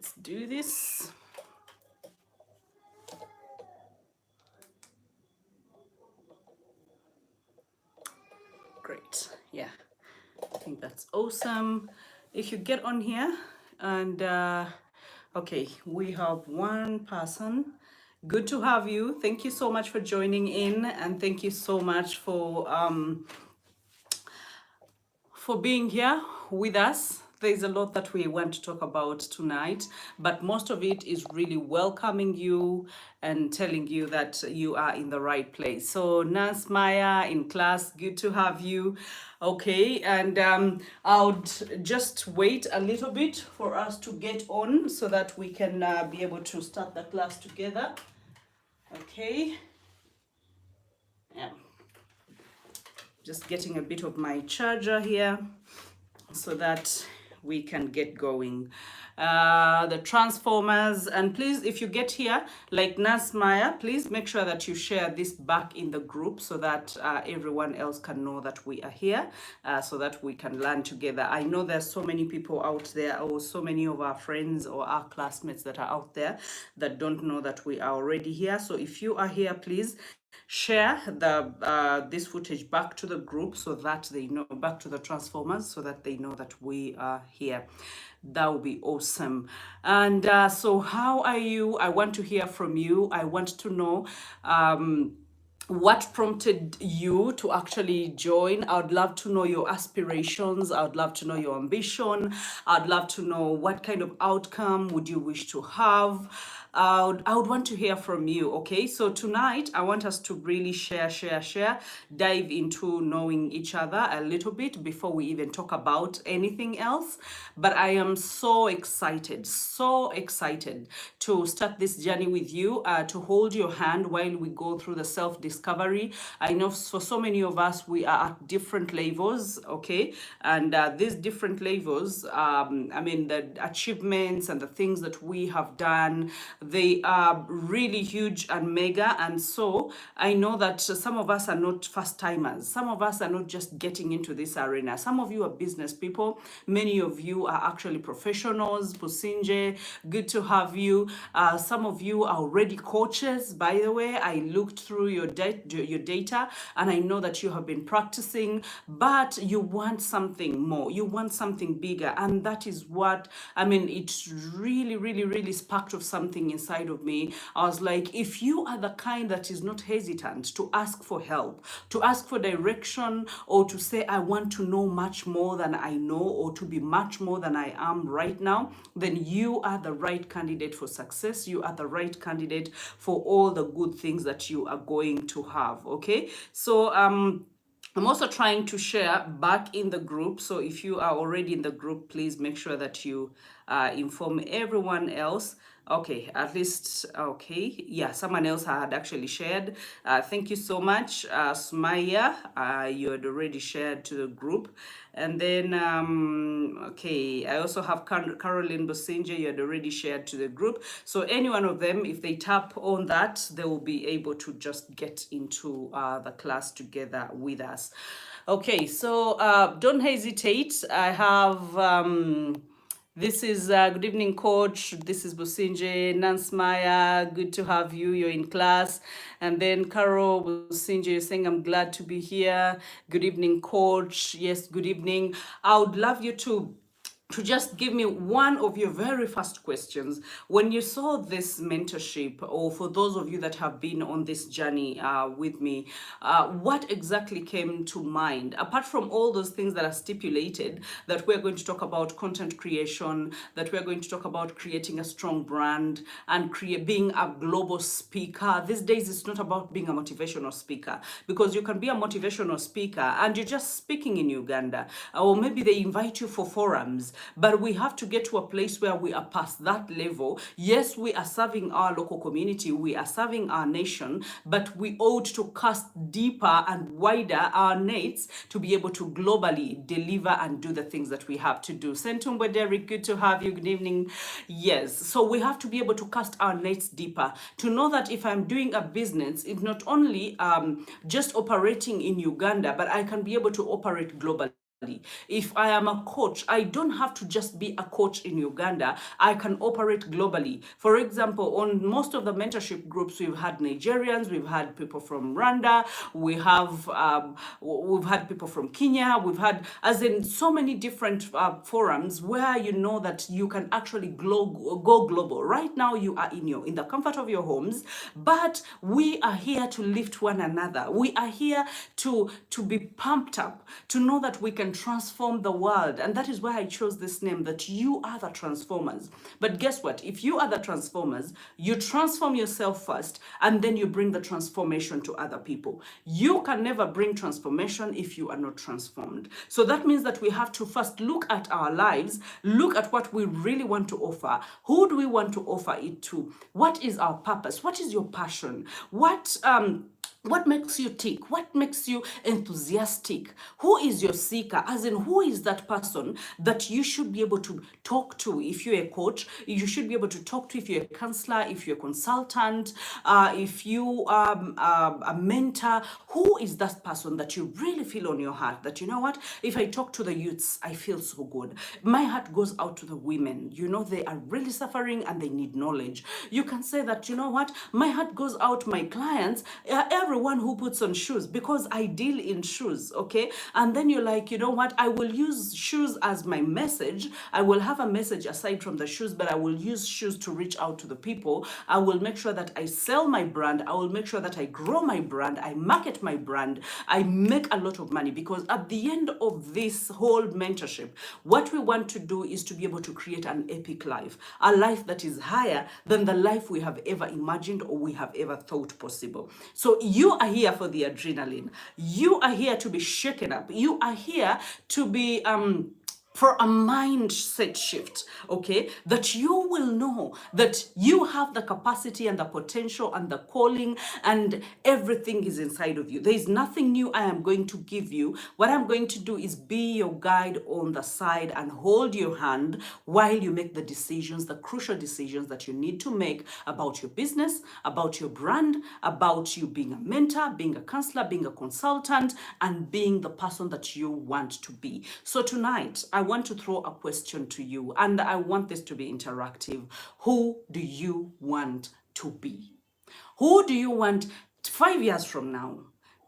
let's do this. Great. Yeah, I think that's awesome. If you get on here and okay, we have one person. Good to have you. Thank you so much for joining in, and thank you so much for being here with us. There's a lot that we want to talk about tonight, but most of it is really welcoming you and telling you that you are in the right place. So, Nance Maya in class, good to have you. Okay, and I would just wait a little bit for us to get on so that we can be able to start the class together. Okay, yeah, just getting a bit of my charger here so that we can get going. The transformers, and please, if you get here like Nasmaya, please make sure that you share this back in the group so that everyone else can know that we are here, so that we can learn together. I know there's so many people out there, or so many of our friends or our classmates that are out there that don't know that we are already here. So if you are here, please share the this footage back to the group so that they know, back to the transformers, so that they know that we are here. That would be awesome. And so how are you? I want to hear from you. I want to know what prompted you to actually join. I would love to know your aspirations. I would love to know your ambition. I'd love to know what kind of outcome would you wish to have. I would want to hear from you. Okay, so tonight I want us to really share, dive into knowing each other a little bit before we even talk about anything else. But I am so excited to start this journey with you, to hold your hand while we go through the self-discovery. I know for so many of us, we are at different levels, okay? And these different levels, I mean, the achievements and the things that we have done, they are really huge and mega. And so I know that some of us are not first timers. Some of us are not just getting into this arena. Some of you are business people. Many of you are actually professionals. Pusinje, good to have you. Some of you are already coaches. By the way, I looked through your data, and I know that you have been practicing, but you want something more. You want something bigger, and that is what, I mean, it's really sparked of something inside of me. I was like, if you are the kind that is not hesitant to ask for help, to ask for direction, or to say, I want to know much more than I know, or to be much more than I am right now, then you are the right candidate for success. You are the right candidate for all the good things that you are going to have. Okay, so I'm also trying to share back in the group. So if you are already in the group, please make sure that you inform everyone else. Okay, at least, okay. Yeah, someone else had actually shared. Thank you so much, Smaya. You had already shared to the group. And then, okay, I also have Caroline Bosinje. You had already shared to the group. So any one of them, if they tap on that, they will be able to just get into the class together with us. Okay, so don't hesitate. I have... this is good evening, coach. This is Businje, Nance Maya. Good to have you. You're in class. And then Carol Businje is saying, I'm glad to be here. Good evening, coach. Yes, good evening. I would love you to just give me one of your very first questions. When you saw this mentorship, or for those of you that have been on this journey with me, what exactly came to mind? Apart from all those things that are stipulated, that we're going to talk about content creation, that we're going to talk about creating a strong brand, and being a global speaker. These days, it's not about being a motivational speaker, because you can be a motivational speaker and you're just speaking in Uganda, or maybe they invite you for forums. But we have to get to a place where we are past that level. Yes, we are serving our local community, we are serving our nation, but we ought to cast deeper and wider our nets to be able to globally deliver and do the things that we have to do. Sentumbo Derek, good to have you. Good evening. Yes, so we have to be able to cast our nets deeper, to know that if I'm doing a business, it's not only just operating in Uganda, but I can be able to operate globally. If I am a coach, I don't have to just be a coach in Uganda. I can operate globally. For example, on most of the mentorship groups, we've had Nigerians, we've had people from Rwanda, we've had people from Kenya, we've had, as in so many different forums where you know that you can actually go global. Right now, you are in the comfort of your homes, but we are here to lift one another. We are here to be pumped up, to know that we can transform the world. And that is why I chose this name, that you are the transformers. But guess what? If you are the transformers, you transform yourself first, and then you bring the transformation to other people. You can never bring transformation if you are not transformed. So that means that we have to first look at our lives, look at what we really want to offer. Who do we want to offer it to? What is our purpose? What is your passion? What makes you tick? What makes you enthusiastic? Who is your seeker? As in, who is that person that you should be able to talk to if you're a coach? You should be able to talk to if you're a counselor, if you're a consultant, if you are a mentor. Who is that person that you really feel on your heart that, you know what, if I talk to the youths, I feel so good. My heart goes out to the women. You know, they are really suffering and they need knowledge. You can say that, you know what, my heart goes out to my clients, everyone who puts on shoes, because I deal in shoes, okay? And then you're like, you know what, I will use shoes as my message. I will have a message aside from the shoes, but I will use shoes to reach out to the people. I will make sure that I sell my brand. I will make sure that I grow my brand. I market my brand. I make a lot of money, because at the end of this whole mentorship, what we want to do is to be able to create an epic life, a life that is higher than the life we have ever imagined or we have ever thought possible. So you are here for the adrenaline. You are here to be shaken up. You are here to be for a mindset shift, okay? That you will know that you have the capacity and the potential and the calling, and everything is inside of you. There is nothing new I am going to give you. What I'm going to do is be your guide on the side and hold your hand while you make the decisions, the crucial decisions that you need to make about your business, about your brand, about you being a mentor, being a counselor, being a consultant, and being the person that you want to be. So tonight, I want to throw a question to you, and I want this to be interactive. Who do you want to be? Who do you want 5 years from now?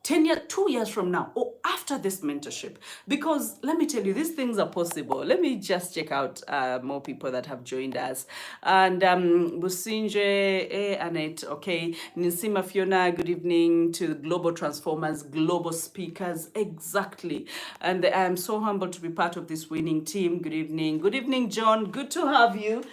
10 years, 2 years from now, or after this mentorship? Because let me tell you, these things are possible. Let me just check out more people that have joined us. And Businje, Annette, okay, Nisima Fiona, good evening to Global Transformers, Global Speakers, exactly. And I'm so humbled to be part of this winning team. Good evening. Good evening, John. Good to have you.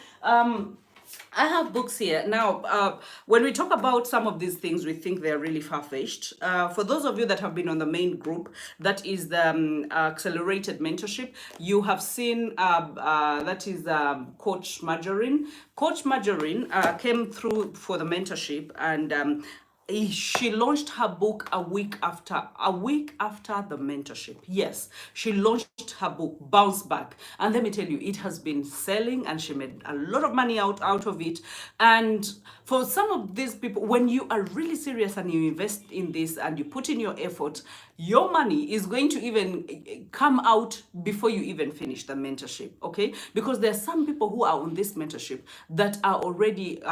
I have books here. Now, when we talk about some of these things, we think they're really far-fetched. For those of you that have been on the main group, that is the accelerated mentorship, you have seen that is Coach Marjorie. Coach Marjorie came through for the mentorship, and she launched her book a week after the mentorship. Yes, she launched her book, Bounce Back, and let me tell you, it has been selling, and she made a lot of money out of it. And for some of these people, when you are really serious and you invest in this and you put in your effort, your money is going to even come out before you even finish the mentorship, okay? Because there are some people who are on this mentorship that are already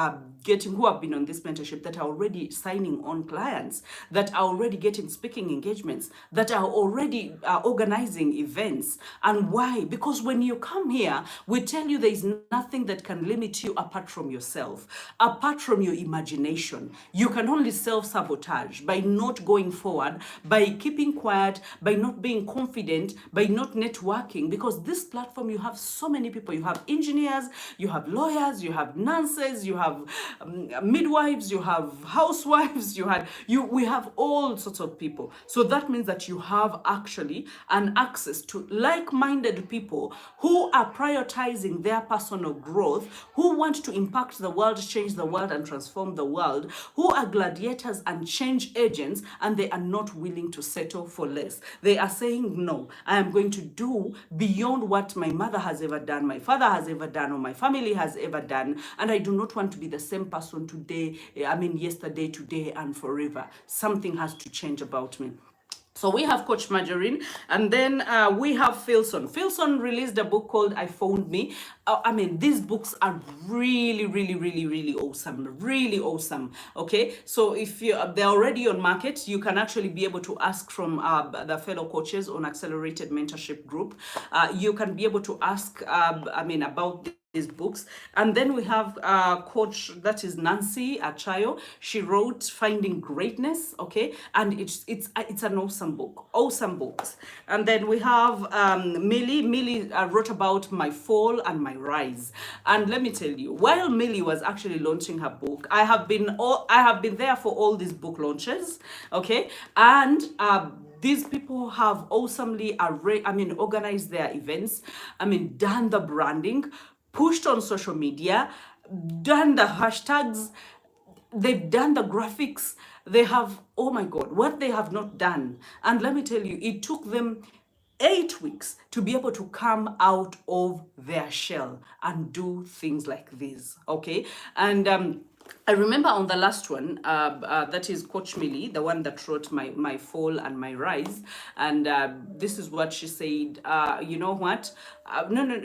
who have been on this mentorship, that are already signing on clients, that are already getting speaking engagements, that are already organizing events. And why? Because when you come here, we tell you there is nothing that can limit you apart from yourself, apart from your imagination. You can only self-sabotage by not going forward, by keeping quiet, by not being confident, by not networking. Because this platform, you have so many people. You have engineers, you have lawyers, you have nurses, you have midwives, you have housewives, we have all sorts of people. So that means that you have actually an access to like-minded people who are prioritizing their personal growth, who want to impact the world, change the world, and transform the world, who are gladiators and change agents, and they are not willing to settle for less. They are saying, no, I am going to do beyond what my mother has ever done, my father has ever done, or my family has ever done, and I do not want to be the same person yesterday, today, and forever. Something has to change about me. So we have Coach Margarine, and then we have Philson. Philson released a book called I Found Me. I mean, these books are really, really, really, really awesome. Really awesome. Okay, so if you they're already on market, you can actually be able to ask from the fellow coaches on Accelerated Mentorship Group. You can be able to ask, I mean, about these books. And then we have coach, that is Nancy Achayo. She wrote Finding Greatness, okay, and it's an awesome book, awesome books. And then we have Millie wrote about my fall and my rise. And let me tell you, while Millie was actually launching her book, I have been there for all these book launches, okay, and these people have awesomely organized their events, done the branding, pushed on social media, done the hashtags, they've done the graphics, they have, oh my God, what they have not done. And let me tell you, it took them 8 weeks to be able to come out of their shell and do things like this, okay? And I remember on the last one, that is Coach Millie, the one that wrote my fall and my rise, and this is what she said. You know what? No,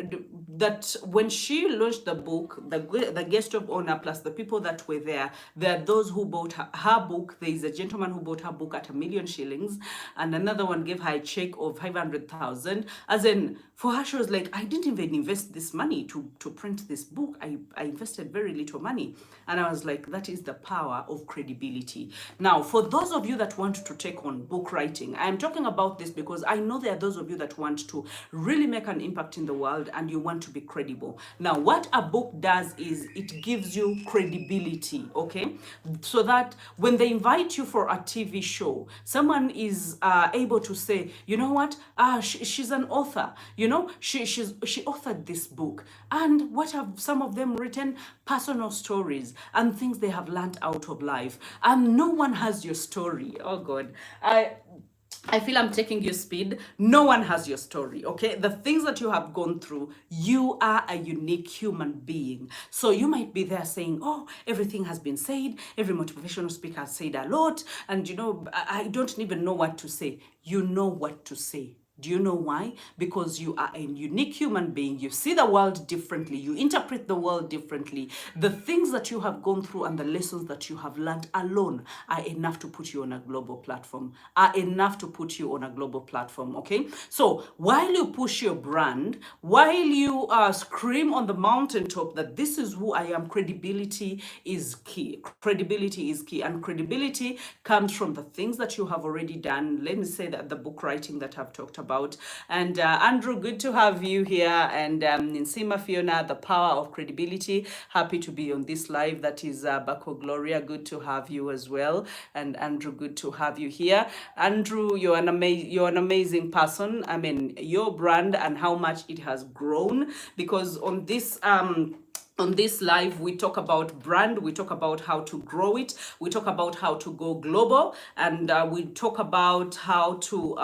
that when she launched the book, the guest of honor plus the people that were there are those who bought her book. There is a gentleman who bought her book at $1,000,000, and another one gave her a check of 500,000. As in, for her, she was like, I didn't even invest this money to print this book. I invested very little money. And I was like, that is the power of credibility. Now, for those of you that want to take on book writing, I'm talking about this because I know there are those of you that want to really make an impact in the world and you want to be credible. Now, what a book does is it gives you credibility, okay? So that when they invite you for a TV show, someone is able to say, you know what? She's an author. You know, she authored this book. And what have some of them written? Personal stories and things they have learned out of life. And no one has your story. Oh God. I feel I'm taking your speed. No one has your story, okay? The things that you have gone through, you are a unique human being. So you might be there saying, oh, everything has been said. Every motivational speaker has said a lot. And, you know, I don't even know what to say. You know what to say. Do you know why? Because you are a unique human being. You see the world differently. You interpret the world differently. The things that you have gone through and the lessons that you have learned alone are enough to put you on a global platform. Okay? So while you push your brand, while you scream on the mountaintop that this is who I am, credibility is key. Credibility is key. And credibility comes from the things that you have already done. Let me say that the book writing that I've talked about. And Andrew, good to have you here. And Nsima Fiona, the power of credibility. Happy to be on this live. That is Bako Gloria. Good to have you as well. And Andrew, good to have you here. Andrew, you're an amazing person. I mean, your brand and how much it has grown, because on this live, we talk about brand, we talk about how to grow it, we talk about how to go global, and we talk about how to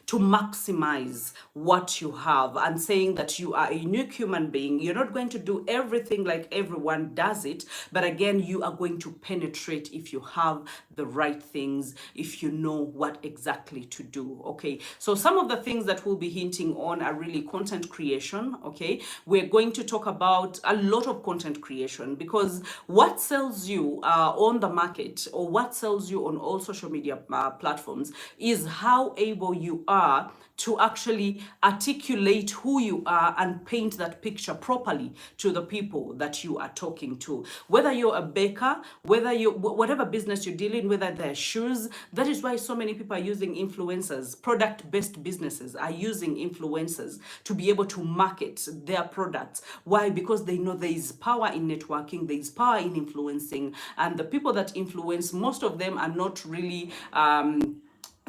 maximize what you have, and saying that you are a unique human being. You're not going to do everything like everyone does it, but again, you are going to penetrate if you have the right things, if you know what exactly to do, okay? So some of the things that we'll be hinting on are really content creation, okay? We're going to talk about a lot of content creation, because what sells you on the market, or what sells you on all social media platforms, is how able you are to actually articulate who you are and paint that picture properly to the people that you are talking to. Whether you're a baker, whatever business you're dealing, whether they're shoes, that is why so many people are using influencers. Product-based businesses are using influencers to be able to market their products. Why? Because they know there is power in networking, there is power in influencing, and the people that influence, most of them are not really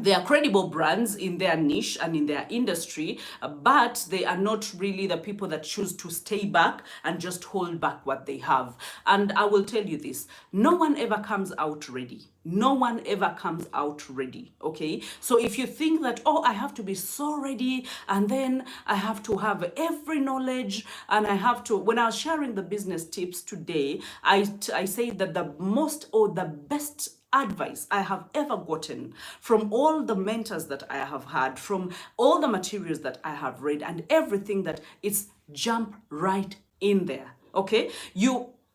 they are credible brands in their niche and in their industry, but they are not really the people that choose to stay back and just hold back what they have. And I will tell you this, no one ever comes out ready. No one ever comes out ready, okay? So if you think that, oh, I have to be so ready, and then I have to have every knowledge, and I have to, when I was sharing the business tips today, I say that the most or the best advice I have ever gotten from all the mentors that I have had, from all the materials that I have read and everything, that it's jump right in there. Okay?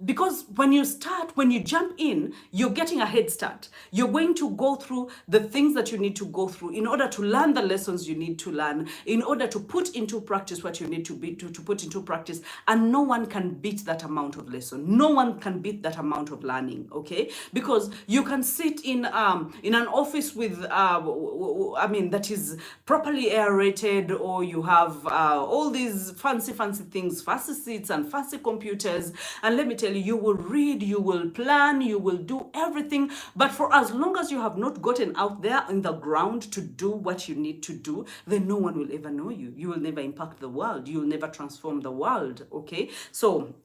Because when you jump in, you're getting a head start. You're going to go through the things that you need to go through in order to learn the lessons you need to learn, in order to put into practice what you need to put into practice. And no one can beat that amount of lesson. No one can beat that amount of learning, okay? Because you can sit in an office with, that is properly aerated, or you have all these fancy things, fancy seats and fancy computers. And let me tell you, you will read, you will plan, you will do everything. But for as long as you have not gotten out there in the ground to do what you need to do, then no one will ever know you. You will never impact the world. You will never transform the world, okay? So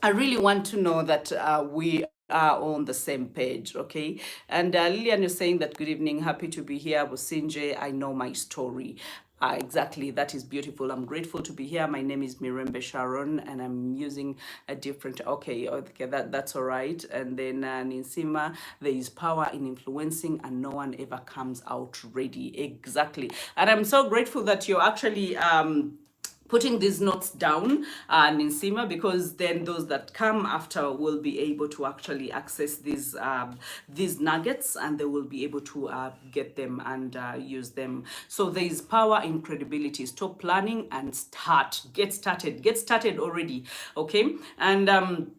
I really want to know that we are on the same page, okay? And Lillian is saying that, good evening, happy to be here. Businje, I know my story. Exactly, that is beautiful. I'm grateful to be here. My name is Mirembe Sharon, and I'm using a different, okay, that's all right. And then Ninsima, there is power in influencing and no one ever comes out ready. Exactly. And I'm so grateful that you're actually putting these notes down, Ninsima, because then those that come after will be able to actually access these nuggets, and they will be able to get them and use them. So there is power in credibility. Stop planning and start. Get started already, okay? And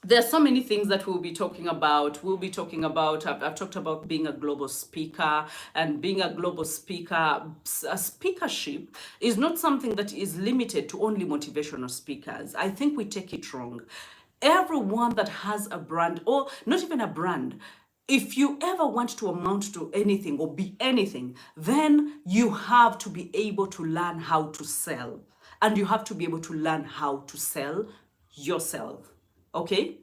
there's so many things that we'll be talking about. I've talked about being a global speaker, and being a global speaker, a speakership is not something that is limited to only motivational speakers. I think we take it wrong. Everyone that has a brand, or not even a brand, if you ever want to amount to anything or be anything, then you have to be able to learn how to sell. And you have to be able to learn how to sell yourself. Okay?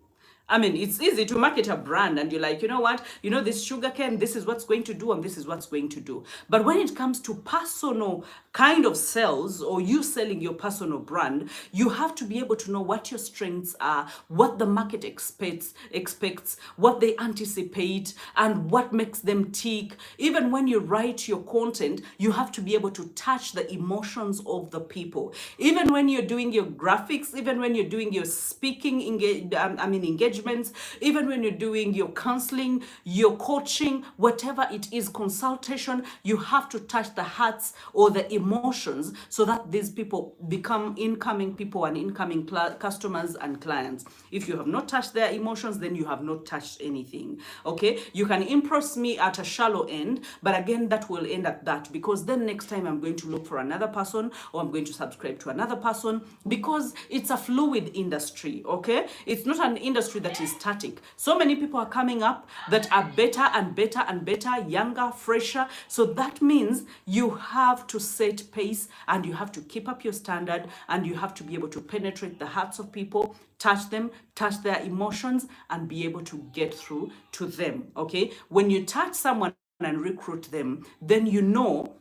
I mean, it's easy to market a brand and you're like, you know what, this sugar cane, this is what's going to do and this is what's going to do. But when it comes to personal kind of sales, or you selling your personal brand, you have to be able to know what your strengths are, what the market expects, what they anticipate, and what makes them tick. Even when you write your content, you have to be able to touch the emotions of the people. Even when you're doing your graphics, even when you're doing your speaking engagements, even when you're doing your counseling, your coaching, whatever it is, consultation, you have to touch the hearts or the emotions so that these people become incoming people and incoming customers and clients. If you have not touched their emotions, then you have not touched anything. Okay, you can impress me at a shallow end, but again, that will end at that, because then next time I'm going to look for another person, or I'm going to subscribe to another person, because it's a fluid industry. Okay, it's not an industry that is static. So many people are coming up that are better and better and better, younger, fresher. So that means you have to set pace, and you have to keep up your standard, and you have to be able to penetrate the hearts of people, touch them, touch their emotions, and be able to get through to them. Okay, when you touch someone and recruit them, then you know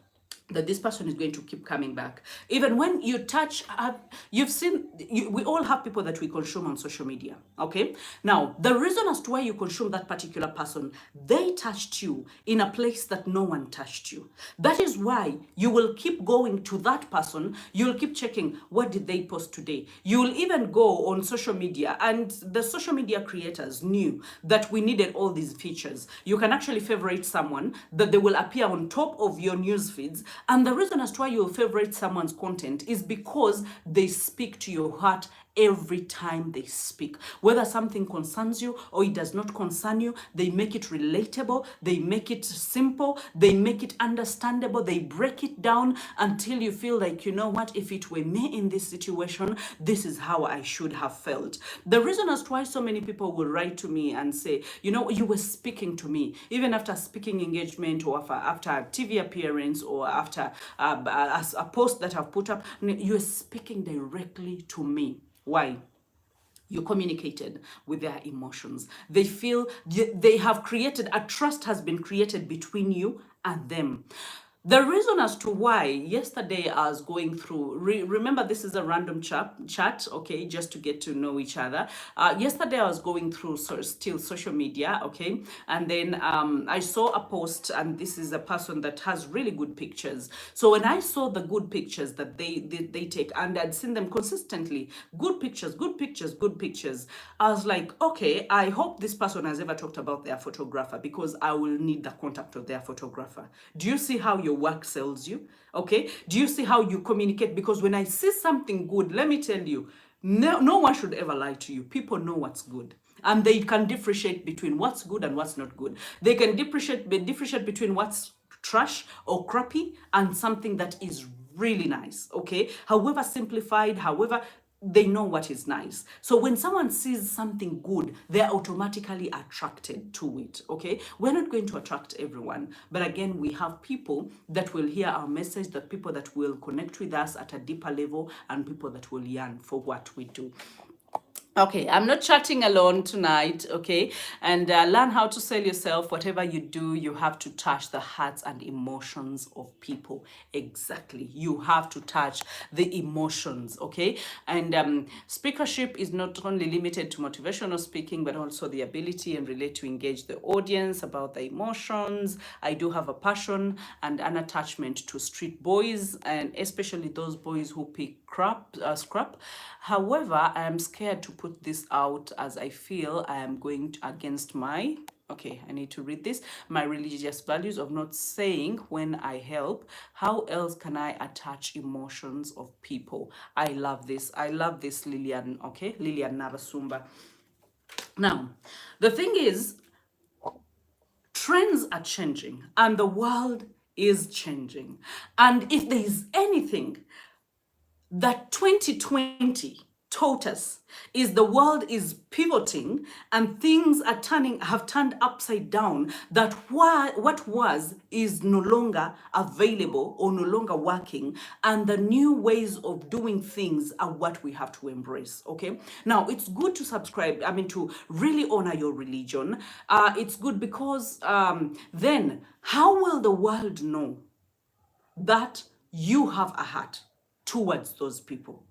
that this person is going to keep coming back. Even when you touch, you've seen, we all have people that we consume on social media, okay? Now, the reason as to why you consume that particular person, they touched you in a place that no one touched you. That is why you will keep going to that person. You'll keep checking, what did they post today? You will even go on social media, and the social media creators knew that we needed all these features. You can actually favorite someone, that they will appear on top of your news feeds. And the reason as to why you'll favorite someone's content is because they speak to your heart every time they speak. Whether something concerns you or it does not concern you, they make it relatable, they make it simple, they make it understandable, they break it down until you feel like, you know what, if it were me in this situation, this is how I should have felt. The reason as to why so many people will write to me and say, you were speaking to me, even after a speaking engagement, or after a TV appearance, or after a post that I've put up, you're speaking directly to me. Why? You communicated with their emotions. They feel they have created, a trust has been created between you and them. The reason as to why yesterday I was going through, remember this is a random chat, okay, just to get to know each other. Yesterday I was going through still social media, okay, and then I saw a post, and this is a person that has really good pictures. So when I saw the good pictures that they take, and I'd seen them consistently, good pictures, good pictures, good pictures, I was like, okay, I hope this person has ever talked about their photographer, because I will need the contact of their photographer. Do you see how your work sells you? Okay. Do you see how you communicate? Because when I see something good, let me tell you, no one should ever lie to you. People know what's good. And they can differentiate between what's good and what's not good. They can differentiate between what's trash or crappy and something that is really nice. Okay. However simplified, however, they know what is nice. So when someone sees something good, they're automatically attracted to it. Okay. We're not going to attract everyone, but again, we have people that will hear our message, that people that will connect with us at a deeper level, and people that will yearn for what we do. Okay, I'm not chatting alone tonight, okay? And learn how to sell yourself. Whatever you do, you have to touch the hearts and emotions of people. Exactly. You have to touch the emotions, okay? And speakership is not only limited to motivational speaking, but also the ability and relate to engage the audience about the emotions. I do have a passion and an attachment to street boys, and especially those boys who pick scrap. However, I am scared to put this out, as I feel I am going against my, okay, I need to read this, my religious values of not saying when I help. How else can I attach emotions of people? I love this. I love this, Lillian, okay? Lillian Navasumba. Now, the thing is, trends are changing and the world is changing. And if there is anything that 2020 taught us, is the world is pivoting and things are have turned upside down, that what was is no longer available or no longer working, and the new ways of doing things are what we have to embrace. Okay, now it's good to subscribe, I mean, to really honor your religion. It's good because then how will the world know that you have a heart towards those people?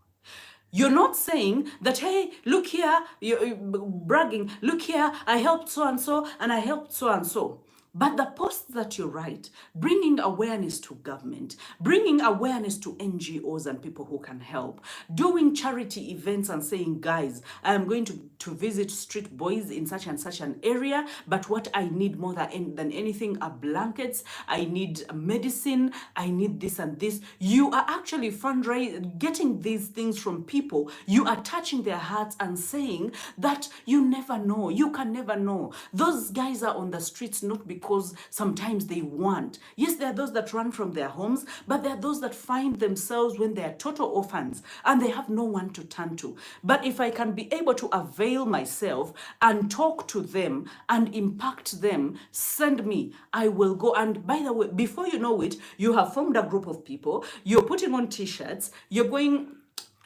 You're not saying that, hey, look here, you're bragging, look here, I helped so and so, and I helped so and so. But the posts that you write, bringing awareness to government, bringing awareness to NGOs and people who can help, doing charity events and saying, guys, I am going to visit street boys in such and such an area, but what I need more than anything are blankets, I need medicine, I need this and this. You are actually fundraising, getting these things from people. You are touching their hearts and saying that you never know, you can never know. Those guys are on the streets not because sometimes they want. Yes, there are those that run from their homes, but there are those that find themselves when they are total orphans and they have no one to turn to. But if I can be able to avail myself and talk to them and impact them, send me, I will go. And by the way, before you know it, you have formed a group of people, you're putting on t-shirts, you're going.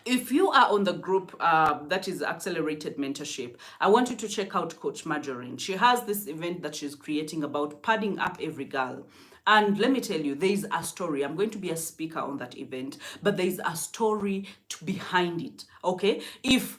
If you are on the group that is Accelerated Mentorship, I want you to check out Coach Marjorie. She has this event that she's creating about padding up every girl. And let me tell you, there is a story. I'm going to be a speaker on that event, but there is a story behind it. Okay? If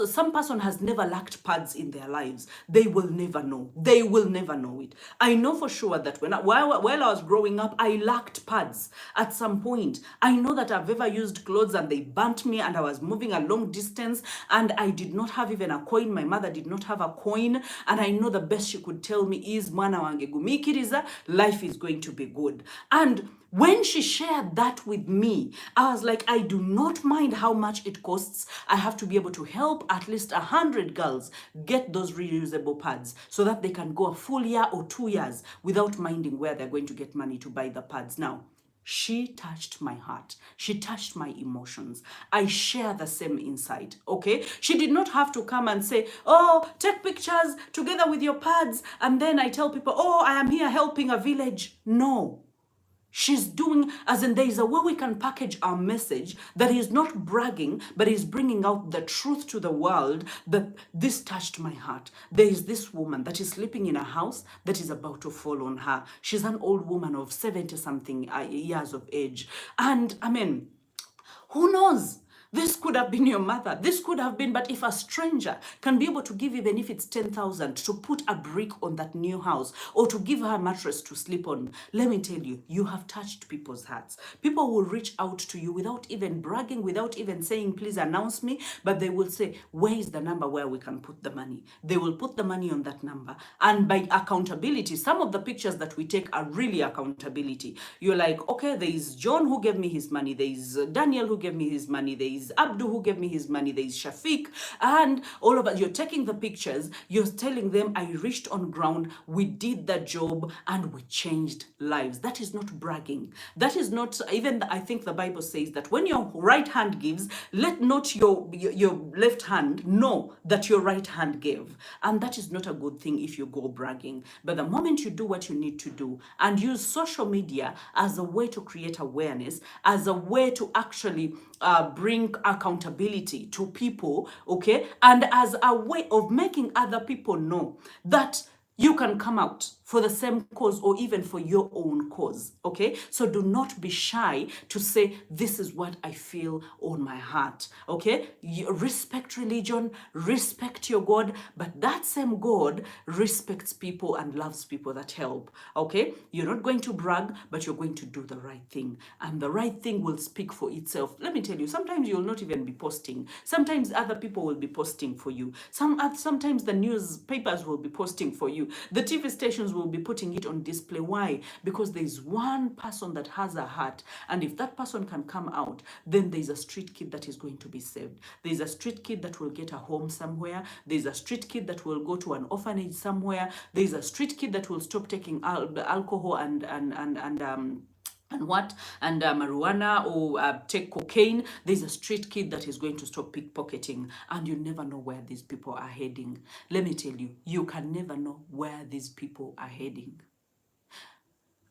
some person has never lacked pads in their lives, they will never know. They will never know it. I know for sure that while I was growing up, I lacked pads at some point. I know that I've ever used clothes and they burnt me and I was moving a long distance and I did not have even a coin. My mother did not have a coin. And I know the best she could tell me is, mwana wange gumikiriza, life is going to be good. And when she shared that with me, I was like, I do not mind how much it costs. I have to be able to help at least 100 girls get those reusable pads so that they can go a full year or 2 years without minding where they're going to get money to buy the pads. Now, she touched my heart. She touched my emotions. I share the same insight, okay? She did not have to come and say, oh, take pictures together with your pads. And then I tell people, oh, I am here helping a village. No. She's doing, as in, there is a way we can package our message that is not bragging, but is bringing out the truth to the world that this touched my heart. There is this woman that is sleeping in a house that is about to fall on her. She's an old woman of 70 something years of age. And I mean, who knows? This could have been your mother. This could have been, but if a stranger can be able to give, even if it's 10,000, to put a brick on that new house or to give her a mattress to sleep on, let me tell you, you have touched people's hearts. People will reach out to you without even bragging, without even saying, please announce me, but they will say, where is the number where we can put the money? They will put the money on that number. And by accountability, some of the pictures that we take are really accountability. You're like, okay, there is John who gave me his money. There is Daniel who gave me his money. There is Abdu who gave me his money. There is Shafiq. And all of us, you're taking the pictures. You're telling them, I reached on ground. We did the job and we changed lives. That is not bragging. That is not, even I think the Bible says that when your right hand gives, let not your left hand know that your right hand gave. And that is not a good thing if you go bragging. But the moment you do what you need to do and use social media as a way to create awareness, as a way to actually bring accountability to people, okay, and as a way of making other people know that you can come out for the same cause or even for your own cause, okay? So do not be shy to say, this is what I feel on my heart, okay? You respect religion, respect your God, but that same God respects people and loves people that help, okay? You're not going to brag, but you're going to do the right thing. And the right thing will speak for itself. Let me tell you, sometimes you'll not even be posting. Sometimes other people will be posting for you. Sometimes the newspapers will be posting for you. The TV stations will be putting it on display. Why? Because there is one person that has a heart, and if that person can come out, then there is a street kid that is going to be saved. There is a street kid that will get a home somewhere. There is a street kid that will go to an orphanage somewhere. There is a street kid that will stop taking alcohol and marijuana or take cocaine. There's a street kid that is going to stop pickpocketing, and you never know where these people are heading. Let me tell you, you can never know where these people are heading.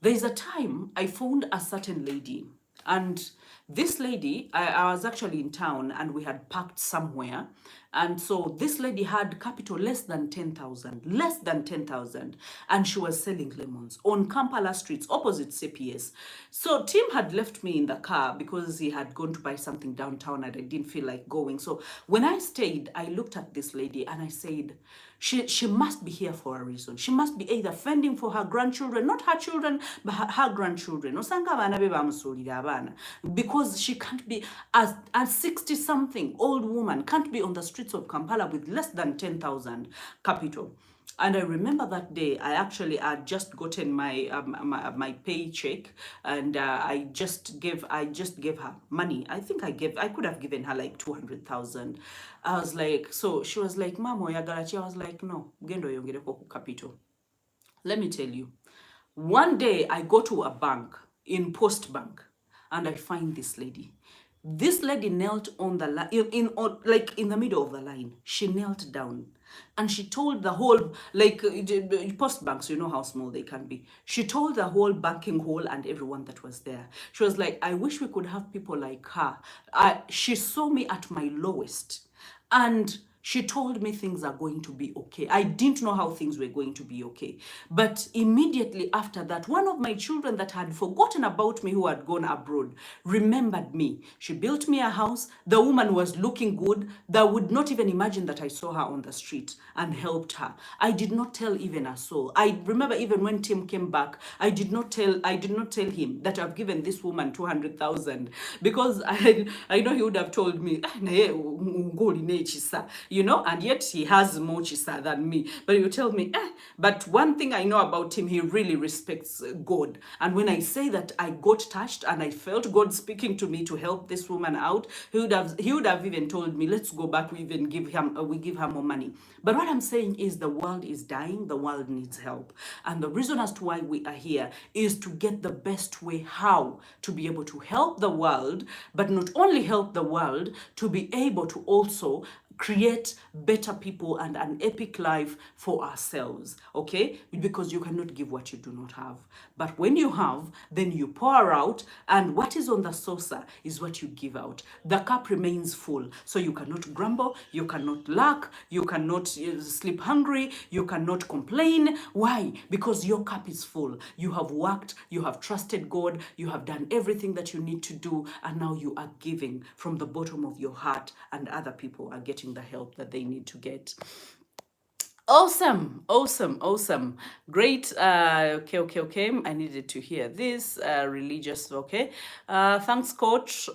There's a time I found a certain lady, and this lady, I was actually in town and we had parked somewhere. And so this lady had capital less than 10,000, and she was selling lemons on Kampala streets opposite CPS. So Tim had left me in the car because he had gone to buy something downtown and I didn't feel like going. So when I stayed, I looked at this lady and I said, she must be here for a reason. She must be either fending for her grandchildren, not her children, but her grandchildren. Because she can't be, as a 60-something old woman, can't be on the streets of Kampala with less than 10,000 capital. And I remember that day, I actually had just gotten my paycheck, and I just gave her money. I think I could have given her like 200,000. I was like, so she was like, Mamo yagalachi. I was like, no, gendo yongere ku capital. Let me tell you, one day I go to a bank in Post Bank, and I find this lady. This lady knelt on the line, in the middle of the line. She knelt down and she told the whole, like post banks, you know how small they can be. She told the whole banking hall and everyone that was there. She was like, I wish we could have people like her. She saw me at my lowest, and she told me things are going to be okay. I didn't know how things were going to be okay. But immediately after that, one of my children that had forgotten about me, who had gone abroad, remembered me. She built me a house. The woman was looking good. They would not even imagine that I saw her on the street and helped her. I did not tell even a soul. I remember even when Tim came back, I did not tell him that I've given this woman 200,000, because I know he would have told me, you know, and yet he has more chisa than me. But you tell me, but one thing I know about him, he really respects God. And when I say that I got touched and I felt God speaking to me to help this woman out, he would have even told me, let's go back, we give her more money. But what I'm saying is, the world is dying, the world needs help. And the reason as to why we are here is to get the best way how to be able to help the world, but not only help the world, to be able to also create better people and an epic life for ourselves, okay? Because you cannot give what you do not have. But when you have, then you pour out, and what is on the saucer is what you give out. The cup remains full, so you cannot grumble, you cannot lack, you cannot sleep hungry, you cannot complain. Why? Because your cup is full. You have worked, you have trusted God, you have done everything that you need to do, and now you are giving from the bottom of your heart, and other people are getting the help that they need to get. Awesome, awesome, awesome. Great. Okay. I needed to hear this. Religious, okay. Thanks, coach.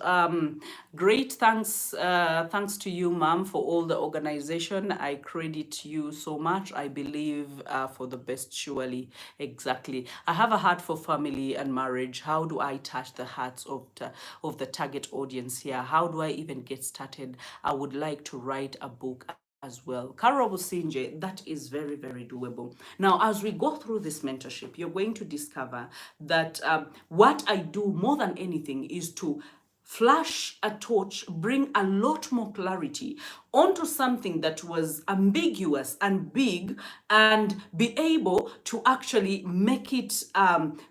Great. Thanks to you, ma'am, for all the organization. I credit you so much. I believe for the best, surely. Exactly. I have a heart for family and marriage. How do I touch the hearts of the target audience here? How do I even get started? I would like to write a book as well. Carol Businje, that is very, very doable. Now, as we go through this mentorship, you're going to discover that what I do more than anything is to flash a torch, bring a lot more clarity onto something that was ambiguous and big, and be able to actually make it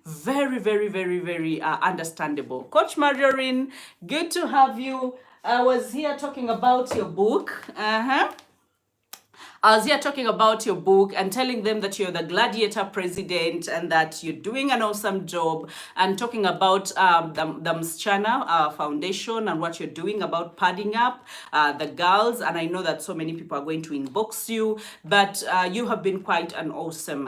very, very, very, very understandable. Coach Marjorie, good to have you. I was here talking about your book. I was here talking about your book and telling them that you're the gladiator president and that you're doing an awesome job, and talking about the Msichana Foundation and what you're doing about padding up the girls. And I know that so many people are going to inbox you, but you have been quite an awesome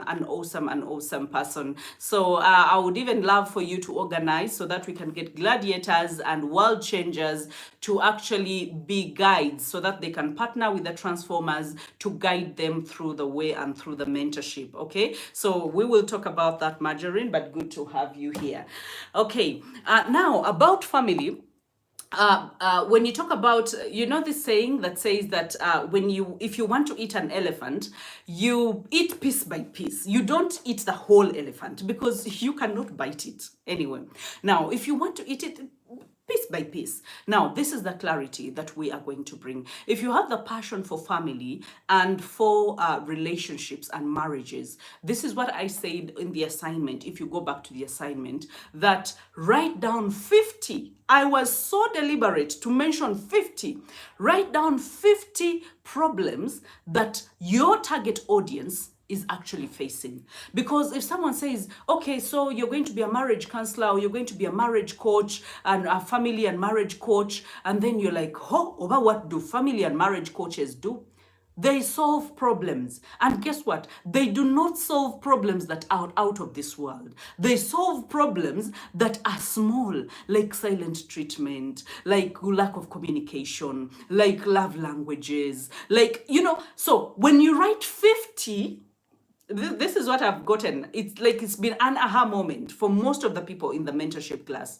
person. So I would even love for you to organize so that we can get gladiators and world changers to actually be guides, so that they can partner with the transformers to guide them through the way and through the mentorship. Okay, so we will talk about that, Marjorie, but good to have you here. Okay, now about family. When you talk about, you know, this saying that says that if you want to eat an elephant, you eat piece by piece. You don't eat the whole elephant because you cannot bite it anyway. Now, if you want to eat it piece by piece. Now, this is the clarity that we are going to bring. If you have the passion for family and for relationships and marriages, this is what I said in the assignment. If you go back to the assignment, that write down 50. I was so deliberate to mention 50. Write down 50 problems that your target audience is actually facing. Because if someone says, okay, so you're going to be a marriage counselor, or you're going to be a marriage coach and a family and marriage coach, and then you're like, oh, over what do family and marriage coaches do? They solve problems. And guess what? They do not solve problems that are out of this world. They solve problems that are small, like silent treatment, like lack of communication, like love languages, like, you know. So when you write 50, this is what I've gotten. It's like it's been an aha moment for most of the people in the mentorship class.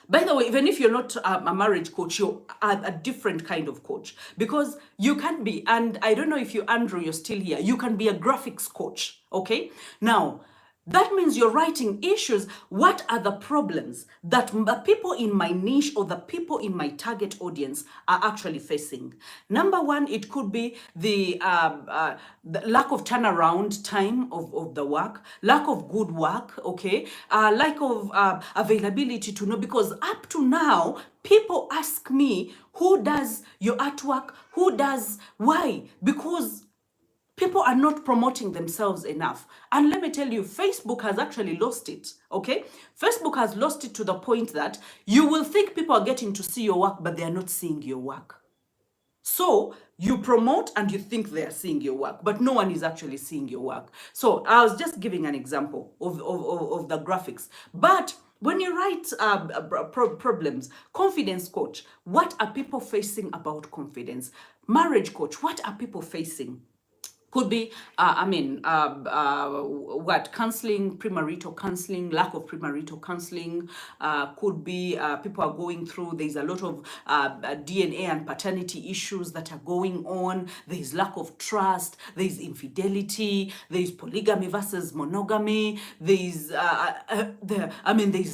By the way, even if you're not a marriage coach, you're a different kind of coach, because you can be, and I don't know if you, Andrew, you're still here, you can be a graphics coach, okay? Now, that means you're writing issues. What are the problems that the people in my niche or the people in my target audience are actually facing? Number one, it could be the lack of turnaround time of the work, lack of good work, okay? Lack of availability to know, because up to now, people ask me, who does your artwork? Who does, why? Because people are not promoting themselves enough. And let me tell you, Facebook has actually lost it, okay? Facebook has lost it to the point that you will think people are getting to see your work, but they are not seeing your work. So you promote and you think they are seeing your work, but no one is actually seeing your work. So I was just giving an example of the graphics. But when you write problems, confidence coach, what are people facing about confidence? Marriage coach, what are people facing? Could be, what, counseling, premarital counseling, lack of premarital counseling. Could be people are going through, there's a lot of DNA and paternity issues that are going on. There's lack of trust, there's infidelity, there's polygamy versus monogamy, there's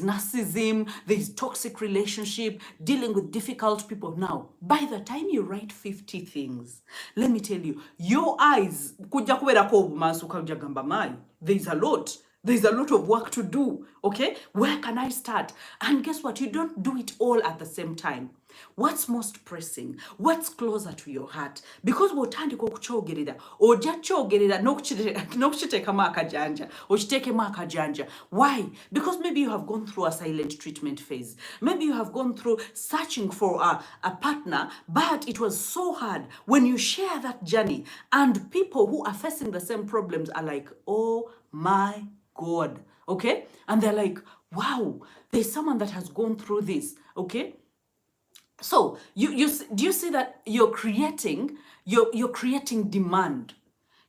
narcissism, there's toxic relationship, dealing with difficult people. Now, by the time you write 50 things, let me tell you, your eyes kujja kubeerako obumansi ukajja gamba mayi, there's a lot. There's a lot of work to do, okay? Where can I start? And guess what? You don't do it all at the same time. What's most pressing? What's closer to your heart? Because bw'otandika okukyogerera, ojja kyogerera n'okukiteekamu akajanja, okiteekemu akajanja. Why? Because maybe you have gone through a silent treatment phase. Maybe you have gone through searching for a partner, but it was so hard. When you share that journey, and people who are facing the same problems are like, oh my God, okay? And they're like, wow, there's someone that has gone through this, okay? So do you see that you're creating demand?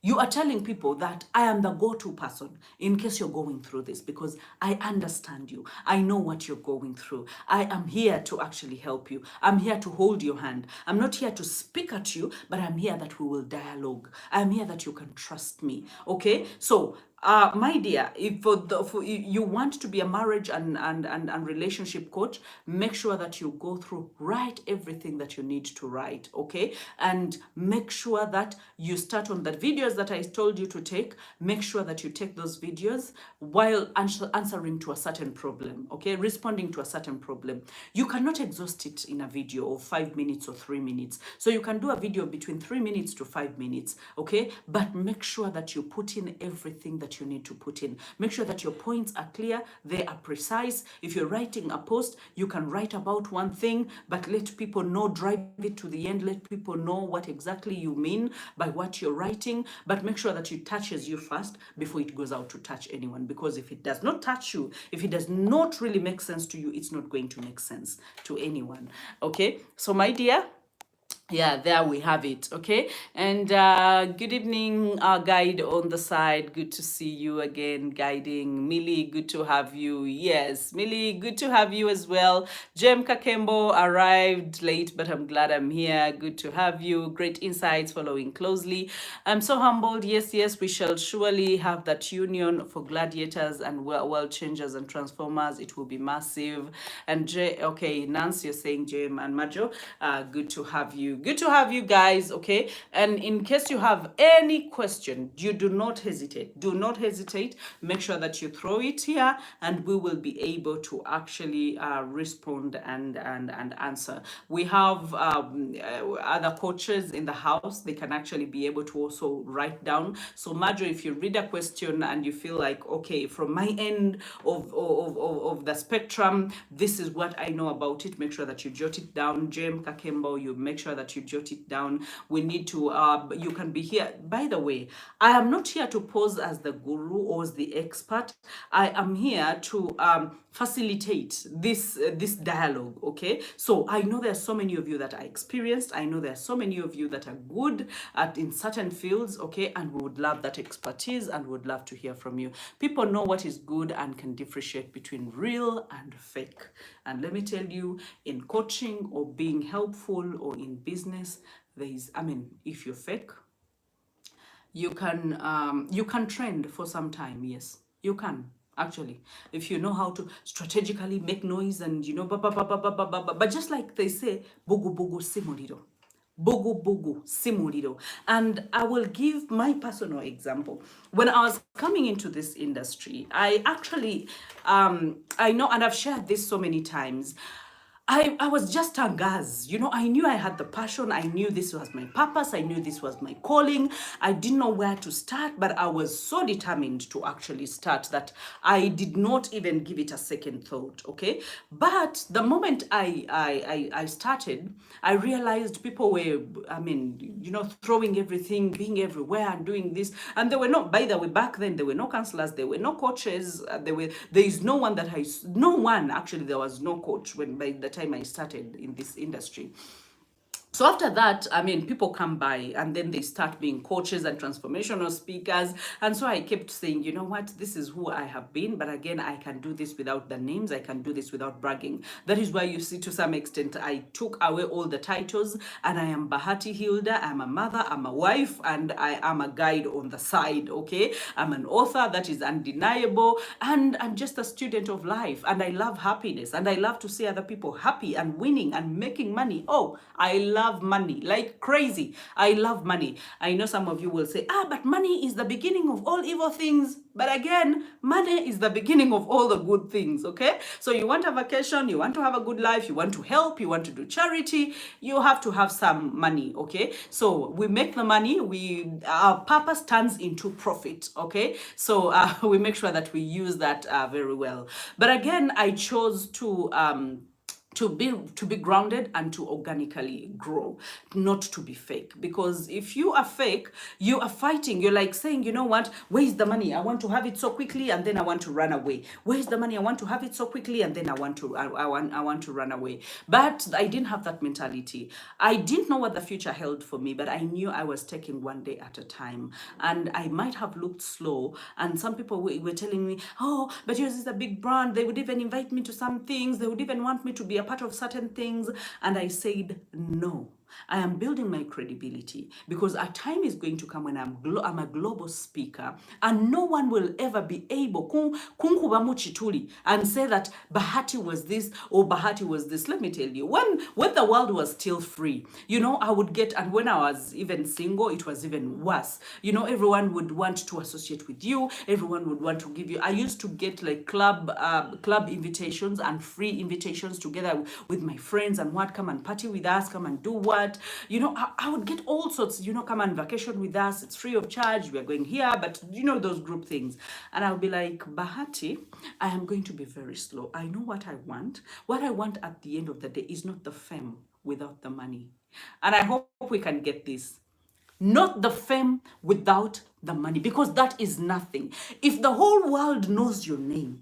You are telling people that I am the go-to person in case you're going through this, because I understand you. I know what you're going through. I am here to actually help you. I'm here to hold your hand. I'm not here to speak at you, but I'm here that we will dialogue. I'm here that you can trust me. Okay? So my dear, if for you want to be a marriage and relationship coach, make sure that you go through, write everything that you need to write, okay? And make sure that you start on the videos that I told you to take. Make sure that you take those videos while answering to a certain problem, okay? Responding to a certain problem. You cannot exhaust it in a video of 5 minutes or 3 minutes. So you can do a video between 3 minutes to 5 minutes, okay? But make sure that you put in everything that you need to put in. Make sure that your points are clear, they are precise. If you're writing a post, you can write about one thing, but let people know, drive it to the end, let people know what exactly you mean by what you're writing, but make sure that it touches you first before it goes out to touch anyone. Because if it does not touch you, if it does not really make sense to you, it's not going to make sense to anyone. Okay, so my dear, yeah, there we have it. Okay, and good evening, guide on the side, good to see you again, guiding. Millie, good to have you. Yes, Millie, good to have you as well. Jem Kakembo arrived late, but I'm glad I'm here. Good to have you. Great insights, following closely. I'm so humbled. Yes, yes, we shall surely have that union for gladiators and world changers and transformers. It will be massive. And okay, Nancy, you're saying Jem and Majo, good to have you. Good to have you guys, okay? And in case you have any question, you do not hesitate. Do not hesitate. Make sure that you throw it here, and we will be able to actually respond and answer. We have other coaches in the house. They can actually be able to also write down. So Majo, if you read a question and you feel like, okay, from my end of the spectrum, this is what I know about it, make sure that you jot it down. Jem Kakembo, you make sure that you jot it down. We need to, you can be here. By the way, I am not here to pose as the guru or as the expert. I am here to facilitate this dialogue, okay? So I know there are so many of you that are experienced. I know there are so many of you that are good at in certain fields, okay? And we would love that expertise and would love to hear from you. People know what is good and can differentiate between real and fake. And let me tell you, in coaching or being helpful or in business, there is, if you're fake, you can trend for some time. Yes, you can actually, if you know how to strategically make noise and but just like they say, bugu bugu simuliro, bugu bugu simuliro. And I will give my personal example. When I was coming into this industry, I actually I know, and I've shared this so many times, I was just a gas, I knew I had the passion. I knew this was my purpose. I knew this was my calling. I didn't know where to start, but I was so determined to actually start that I did not even give it a second thought, okay? But the moment I started, I realized people were, throwing everything, being everywhere and doing this. And there were not, by the way, back then, there were no counselors, there were no coaches, there is no one actually, there was no coach when by the time I started in this industry. So after that, I mean, people come by and then they start being coaches and transformational speakers. And so I kept saying, you know what, this is who I have been. But again, I can do this without the names. I can do this without bragging. That is why you see, to some extent, I took away all the titles, and I am Bahati Hilda. I'm a mother, I'm a wife, and I am a guide on the side, okay? I'm an author, that is undeniable. And I'm just a student of life. And I love happiness. And I love to see other people happy and winning and making money. Oh, I love money like crazy. I love money. I know some of you will say, but money is the beginning of all evil things. But again, money is the beginning of all the good things, okay? So you want a vacation, you want to have a good life, you want to help, you want to do charity, you have to have some money, okay? So we make the money, our purpose turns into profit, okay? So we make sure that we use that very well. But again, I chose to be grounded and to organically grow, not to be fake. Because if you are fake, you are fighting. You're like saying, you know what, where's the money? I want to have it so quickly, and then I want to run away. Where's the money? I want to have it so quickly, and then I want to run away. But I didn't have that mentality. I didn't know what the future held for me, but I knew I was taking one day at a time. And I might have looked slow, and some people were telling me, oh, but yours is a big brand. They would even invite me to some things. They would even want me to be a part of certain things. And I said, no. I am building my credibility, because a time is going to come when I'm a global speaker, and no one will ever be able and say that Bahati was this or Bahati was this. Let me tell you, when the world was still free, you know, I would get, and when I was even single, it was even worse. You know, everyone would want to associate with you. Everyone would want to give you. I used to get like club invitations and free invitations together with my friends, and what, come and party with us, come and do what. You know, I would get all sorts, you know, come on vacation with us, it's free of charge, we are going here, but you know, those group things. And I'll be like, Bahati, I am going to be very slow. I know what I want. What I want at the end of the day is not the fame without the money. And I hope we can get this. Not the fame without the money, because that is nothing. If the whole world knows your name,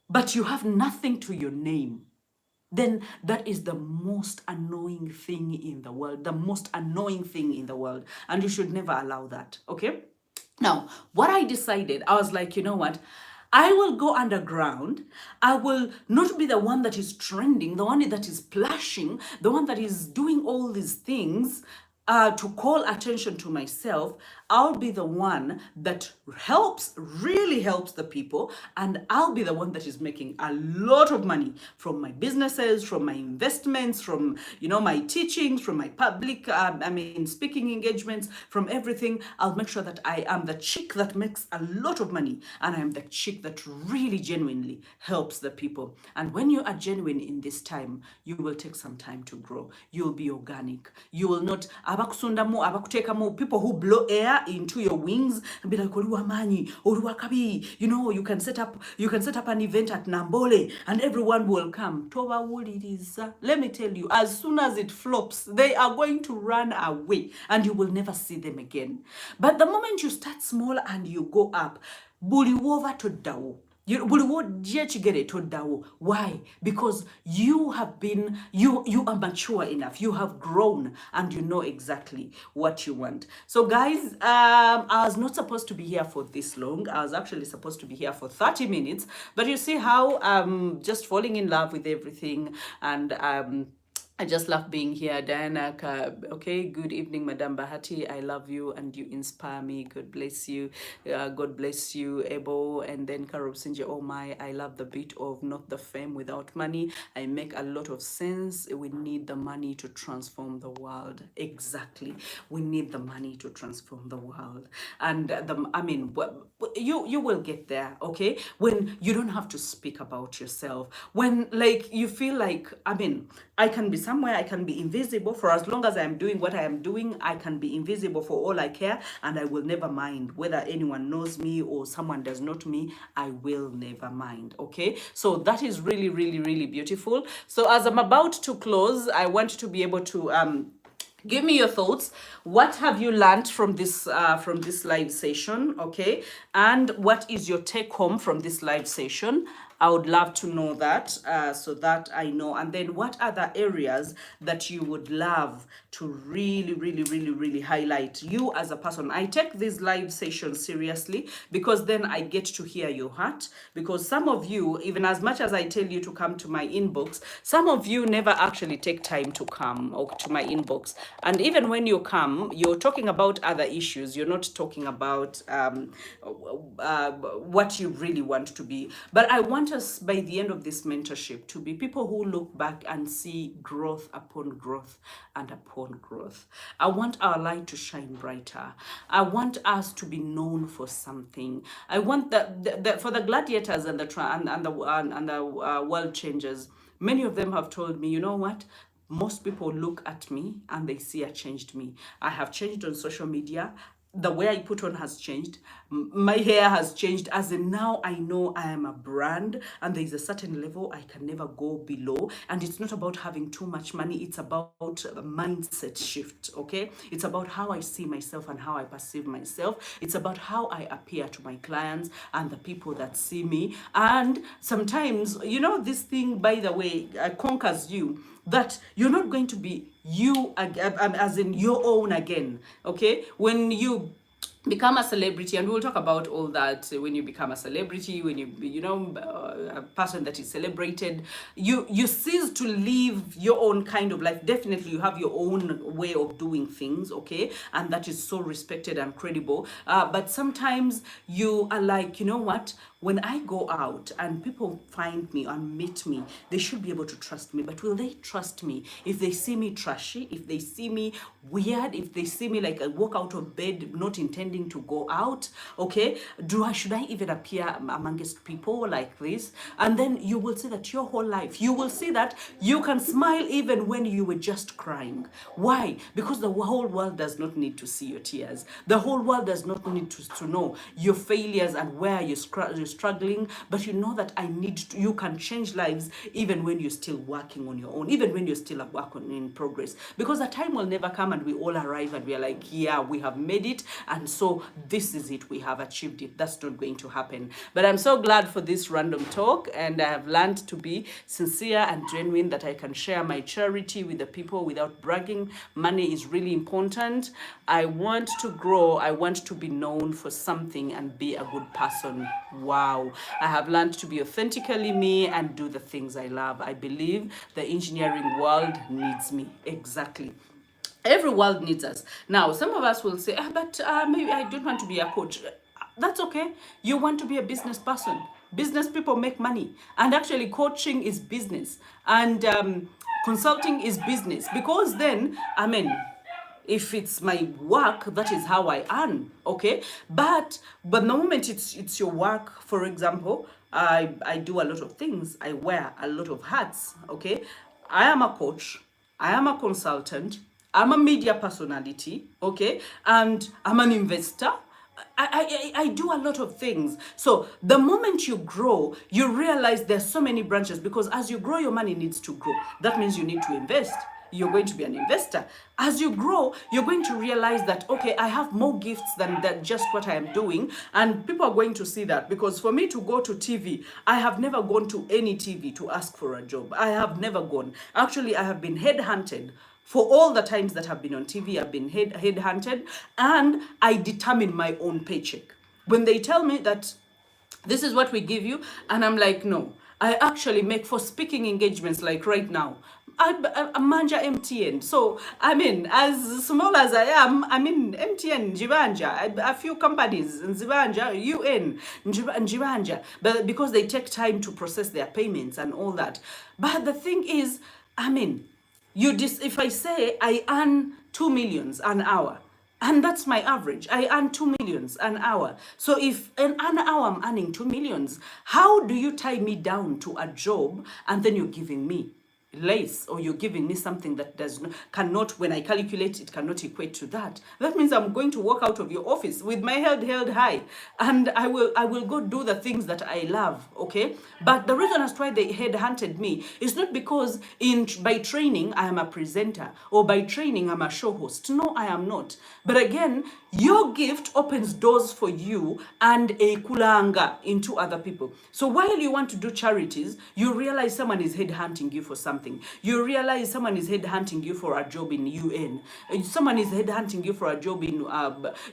but you have nothing to your name, then that is the most annoying thing in the world, the most annoying thing in the world. And you should never allow that, okay? Now, what I decided, I was like, you know what? I will go underground. I will not be the one that is trending, the one that is splashing, the one that is doing all these things to call attention to myself. I'll be the one that really helps the people, and I'll be the one that is making a lot of money from my businesses, from my investments, from, you know, my teachings, from my public, speaking engagements, from everything. I'll make sure that I am the chick that makes a lot of money, and I am the chick that really genuinely helps the people. And when you are genuine in this time, you will take some time to grow. You'll be organic. You will not people who blow air into your wings and be like, Oluwa manyi, Oluwa kabi. You know, you can set up an event at Nambole and everyone will come. Toba wuliriza. Let me tell you, as soon as it flops, they are going to run away and you will never see them again. But the moment you start small and you go up, buli wova to dawo. Why? Because you have been, you are mature enough, you have grown, and you know exactly what you want. So guys, I was not supposed to be here for this long. I was actually supposed to be here for 30 minutes, but you see how I'm just falling in love with everything, and I just love being here. Diana, okay, good evening, Madam Bahati. I love you and you inspire me. God bless you. God bless you, Ebo. And then Karob Sinje, oh my, I love the bit of not the fame without money. I make a lot of sense. We need the money to transform the world. Exactly. We need the money to transform the world. And you will get there, okay? When you don't have to speak about yourself. When like you feel like, I can be somewhere, I can be invisible for as long as I am doing what I am doing. I can be invisible for all I care, and I will never mind whether anyone knows me or someone does not me. I will never mind, okay? So that is really, really, really beautiful. So as I'm about to close, I want to be able to give me your thoughts. What have you learned from this live session, okay? And what is your take home from this live session? I would love to know that, so that I know. And then what other areas that you would love to really, really, really, really highlight you as a person. I take these live sessions seriously because then I get to hear your heart. Because some of you, even as much as I tell you to come to my inbox, some of you never actually take time to come or to my inbox. And even when you come, you're talking about other issues. You're not talking about what you really want to be. But I want us by the end of this mentorship to be people who look back and see growth upon growth and upon growth. I want our light to shine brighter. I want us to be known for something. I want that for the gladiators and the world changers. Many of them have told me, you know what? Most people look at me and they see a changed me. I have changed on social media. The way I put on has changed. My hair has changed, as in now I know I am a brand and there is a certain level I can never go below. And it's not about having too much money. It's about a mindset shift, okay? It's about how I see myself and how I perceive myself. It's about how I appear to my clients and the people that see me. And sometimes, you know, this thing, by the way, conquers you, that you're not going to be you as in your own again, okay? When you become a celebrity, and we'll talk about all that, when you become a celebrity, when you know, a person that is celebrated, you cease to live your own kind of life. Definitely you have your own way of doing things, okay, and that is so respected and credible, but sometimes you are like, you know what, when I go out and people find me and meet me, they should be able to trust me. But will they trust me if they see me trashy, if they see me weird, if they see me like I walk out of bed not intending to go out? Okay, should I even appear amongst people like this? And then you will see that your whole life, you will see that you can smile even when you were just crying. Why? Because the whole world does not need to see your tears. The whole world does not need to know your failures and where you're struggling, but you know that you can change lives even when you're still working on your own, even when you're still a work in progress. Because a time will never come and we all arrive and we are like, yeah, we have made it, and so this is it, we have achieved it. That's not going to happen. But I'm so glad for this random talk, and I have learned to be sincere and genuine, that I can share my charity with the people without bragging. Money is really important. I want to grow. I want to be known for something and be a good person. Wow. I have learned to be authentically me and do the things I love. I believe the engineering world needs me. Exactly. Every world needs us. Now, some of us will say, but maybe I don't want to be a coach. That's okay. You want to be a business person. Business people make money. And actually, coaching is business. And consulting is business. Because then, I mean, if it's my work, that is how I earn, okay? But the moment it's your work, for example, I do a lot of things. I wear a lot of hats, okay? I am a coach. I am a consultant. I'm a media personality, okay? And I'm an investor. I do a lot of things. So the moment you grow, you realize there's so many branches, because as you grow, your money needs to grow. That means you need to invest. You're going to be an investor. As you grow, you're going to realize that, okay, I have more gifts than just what I am doing. And people are going to see that, because for me to go to TV, I have never gone to any TV to ask for a job. I have never gone. Actually, I have been headhunted. For all the times that I've been on TV, I've been headhunted, and I determine my own paycheck. When they tell me that this is what we give you, and I'm like, no, I actually make, for speaking engagements like right now, I'm manager MTN. So, I mean, as small as I am, I mean, MTN, Njibanja, a few companies, Njibanja, UN, Njibanja, but because they take time to process their payments and all that. But the thing is, I mean, if I say I earn 2 millions an hour, and that's my average, I earn 2 millions an hour. So if an hour I'm earning 2 millions, how do you tie me down to a job and then you're giving me? less, or you're giving me something that cannot, when I calculate it, cannot equate to that. That means I'm going to walk out of your office with my head held high, and I will go do the things that I love, okay? But the reason as to why they headhunted me is not because by training I am a presenter, or by training I'm a show host. No, I am not. But again, your gift opens doors for you and a kulanga into other people. So while you want to do charities, you realize someone is headhunting you for something. You realize someone is headhunting you for a job in UN. Someone is headhunting you for a job in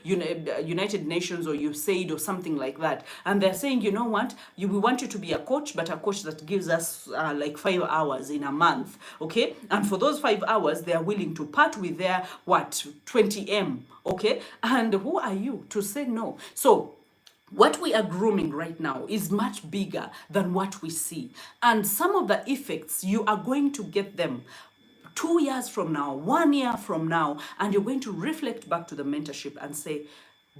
United Nations or USAID or something like that. And they're saying, you know what, we want you to be a coach, but a coach that gives us like 5 hours in a month, okay? And for those 5 hours, they are willing to part with their, 20M, okay? And who are you to say no? So what we are grooming right now is much bigger than what we see. And some of the effects, you are going to get them 2 years from now, 1 year from now, and you're going to reflect back to the mentorship and say,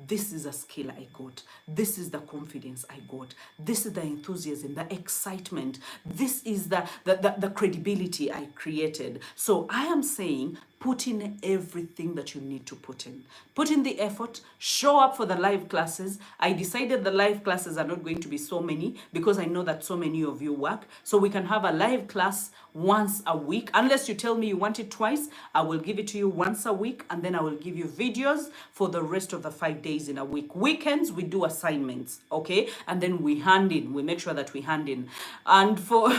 this is a skill I got. This is the confidence I got. This is the enthusiasm, the excitement. This is the credibility I created. So I am saying, put in everything that you need to put in. Put in the effort, show up for the live classes. I decided the live classes are not going to be so many because I know that so many of you work. So we can have a live class once a week. Unless you tell me you want it twice, I will give it to you once a week, and then I will give you videos for the rest of the 5 days in a week. Weekends, we do assignments, okay? And then we hand in. We make sure that we hand in. And for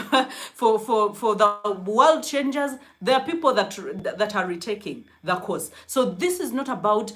for the world changers, there are people that are retaking the course. So this is not about,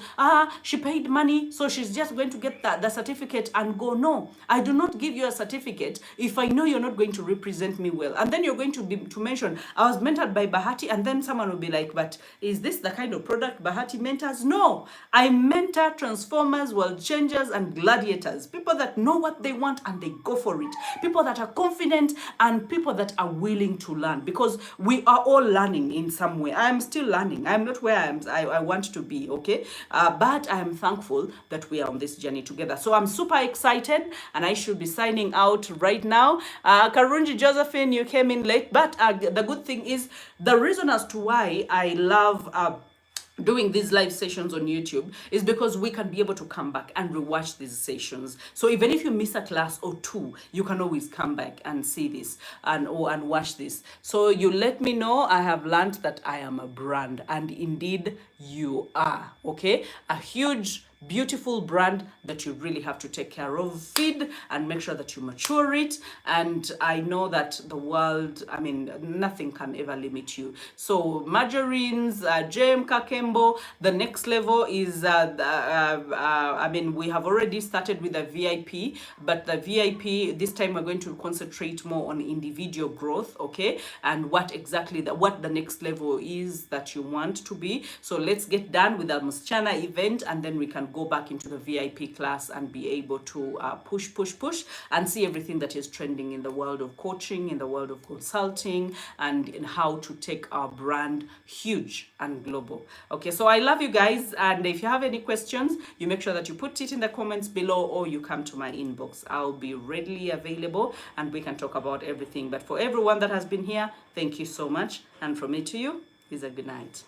she paid money, so she's just going to get the certificate and go. No, I do not give you a certificate if I know you're not going to represent me well. And then you're going to mention, I was mentored by Bahati, and then someone will be like, but is this the kind of product Bahati mentors? No, I mentor transformers, world changers, and gladiators. People that know what they want and they go for it. People that are confident and people that are willing to learn, because we are all learning in some way. I'm still learning. I'm not where I want to be, okay? But I'm thankful that we are on this journey together. So I'm super excited, and I should be signing out right now. Karunji Josephine, you came in late, but the good thing is, the reason as to why I love doing these live sessions on YouTube is because we can be able to come back and rewatch these sessions. So even if you miss a class or two, you can always come back and see this and watch this. So you let me know. I have learned that I am a brand, and indeed you are, okay? A huge, beautiful brand that you really have to take care of, feed, and make sure that you mature it. And I know that the world, I mean, nothing can ever limit you. So margarines, Jem Kakembo, the next level is, I mean, we have already started with the VIP, but the VIP, this time we're going to concentrate more on individual growth, okay? And what exactly, what the next level is that you want to be. So let's get done with the Msichana event, and then we can go back into the VIP class and be able to push and see everything that is trending in the world of coaching, in the world of consulting, and in how to take our brand huge and global. Okay, so I love you guys, and if you have any questions, you make sure that you put it in the comments below, or you come to my inbox. I'll be readily available and we can talk about everything. But for everyone that has been here, thank you so much, and from me to you is a good night.